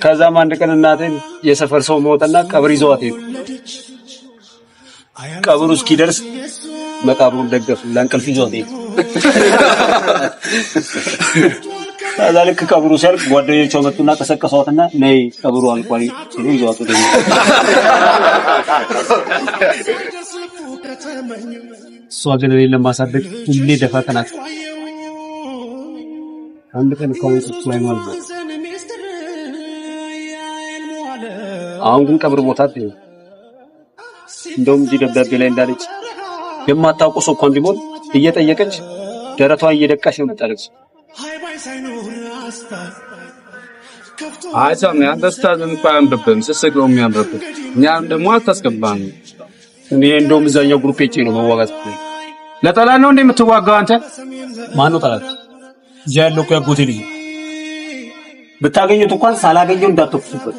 ከዛም አንድ ቀን እናቴን የሰፈር ሰው ሞተና ቀብር ይዘዋት ሄዱ። ቀብሩ እስኪደርስ መቃብሩን ደገፉ ለእንቅልፍ ይዘዋት ሄዱ። ከዛ ልክ ቀብሩ ሲያልቅ ጓደኞቿ መጡና ቀሰቀሷትና ነይ ቀብሩ አልቋል ሲሉ ይዘዋት ሄዱ። እሷ ግን እኔን ለማሳደግ ሁሌ ደፋ ቀና አንድ ቀን ኮንሰርት ላይ ማለት ነው። አሁን ግን ቀብር ቦታ ነው። እንደውም እዚህ ደብዳቤ ላይ እንዳለች የማታውቀው ሰው እንኳን ቢሞት እየጠየቀች ደረቷን እየደቃች ነው የምታለቅሰው። አይሳም ያንተስታን እንኳን አንብበን ስስቀው የሚያምርብን እኛም ደግሞ አታስገባን። እኔ እንደውም እዛኛው ግሩፕ ሄጄ ነው መዋጋት። ለጠላት ነው እንደምትዋጋው አንተ? ማን ነው ጠላት? እዚያ ያለው እኮ ያጎቴ ልጅ ብታገኙት እንኳን ሳላገኘው እንዳትተኩሱበት።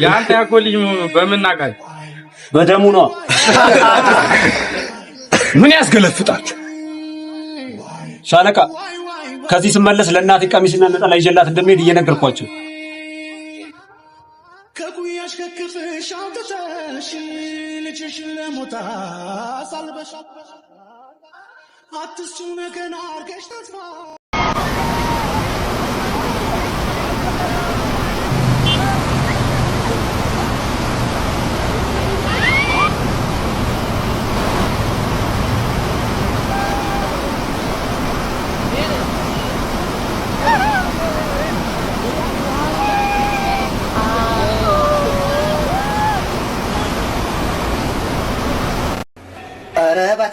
ያንተ ያጎት ልጅ በምን ናቃይ? በደሙ ነው። ምን ያስገለፍጣችሁ? ሻለቃ ከዚህ ስመለስ ለእናቴ ቀሚስና ነጠላ ይዤላት እንደምሄድ እየነገርኳቸው። ከኩያሽ ከክፍሽ አውጥተሽ ልጅሽ ለሞታ ሳልበሽ አትስጪው ነገን አርገሽ ተስፋ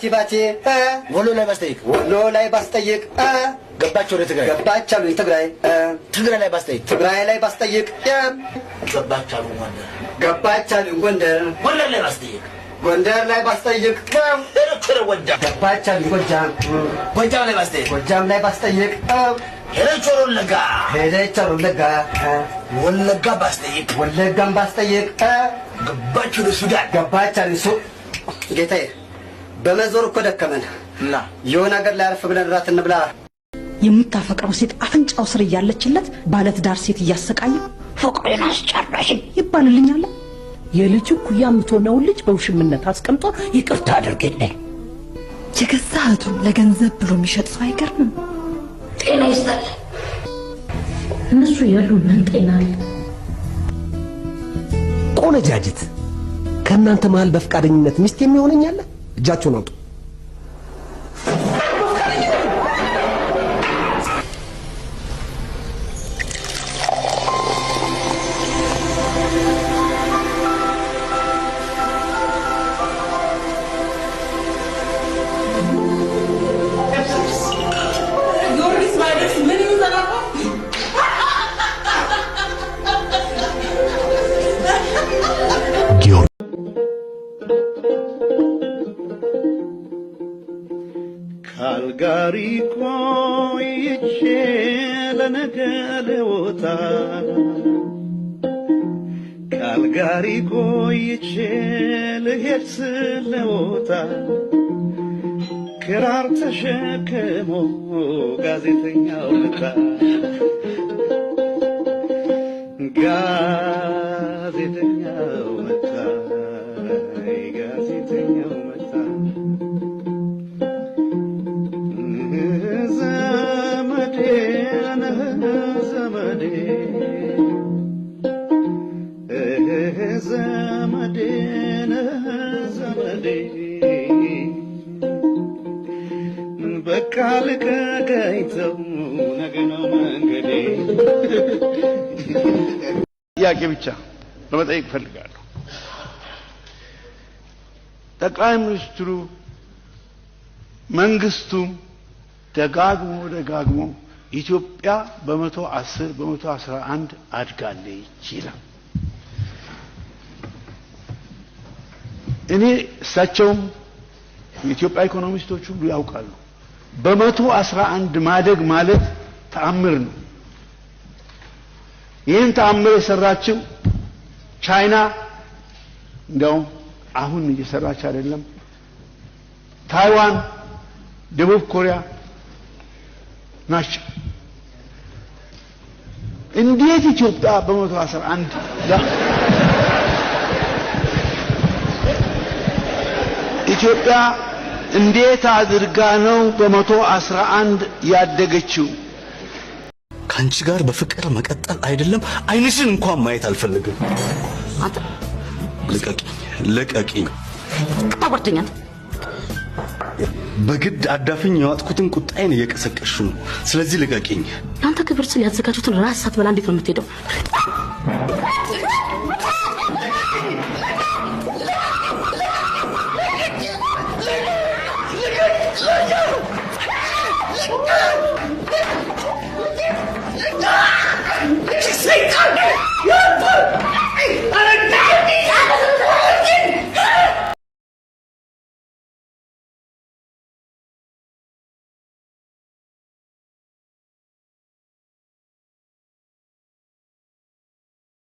ባቲ ወሎ ላይ ባስጠይቅ ገባች ወደ ትግራይ ገባች አሉ ትግራይ ላይ ባስጠይቅ ገባች አሉ ጎንደር ላይ ባስጠይቅ ገባች አሉ ጎጃም ላይ ባስጠይቅ ሄደች ወለጋ ወለጋም ባስጠይቅ ገባች ወደ ሱዳን ገባች አሉ ጌታዬ በመዞር እኮ ደከመን እና የሆነ ሀገር ላይ አረፍ ብለን ራት እንብላ። የምታፈቅረው ሴት አፍንጫው ስር እያለችለት ባለትዳር ሴት እያሰቃየ ፍቅሬን አስጨረሽኝ ይባልልኛል። የልጅ ኩያ የምትሆነው ልጅ በውሽምነት አስቀምጦ ይቅርታ አድርግልኝ። የገዛ እህቱን ለገንዘብ ብሎ የሚሸጥ ሰው አይገርምም። ጤና ይስጣል። እነሱ ያሉ ምን ጤና አለ? ቆነጃጅት ከእናንተ መሃል በፍቃደኝነት ሚስት የሚሆነኛለ እጃችሁን አውጡ። ካልጋሪ ቆይቼ ለነገ ልወጣ ካልጋሪ ቆይቼ ልሄድ ስለወጣ ክራር ተሸክሞ ጋዜጠኛው መጣ ጋዜጠኛው መጣ ጋዜጠኛው መጣ ዘመዴ በቃ ልቀቀኝተው ነገ ነው መንገዴ። ጥያቄ ብቻ ለመጠየቅ እፈልጋለሁ። ጠቅላይ ሚኒስትሩ መንግስቱም ደጋግሞ ኢትዮጵያ በ110 በ111 አድጋለች ይላል። እኔ እሳቸውም የኢትዮጵያ ኢኮኖሚስቶች ሁሉ ያውቃሉ። በ111 ማደግ ማለት ተአምር ነው። ይህን ተአምር የሰራችው ቻይና እንደውም አሁን እየሰራች አይደለም፣ ታይዋን፣ ደቡብ ኮሪያ ናቸው። እንዴት ኢትዮጵያ በ111 ኢትዮጵያ እንዴት አድርጋ ነው በ111 ያደገችው? ካንቺ ጋር በፍቅር መቀጠል አይደለም አይንሽን እንኳን ማየት አልፈልግም። አንተ ለቀቂኝ ታወርደኛል። በግድ አዳፍኝ ያወጥኩትን ቁጣዬን እየቀሰቀሽ ነው። ስለዚህ ለቀቂኝ። አንተ ክብር ስለ ያዘጋጁትን ራስ ሳትበላ እንዴት ነው የምትሄደው? Say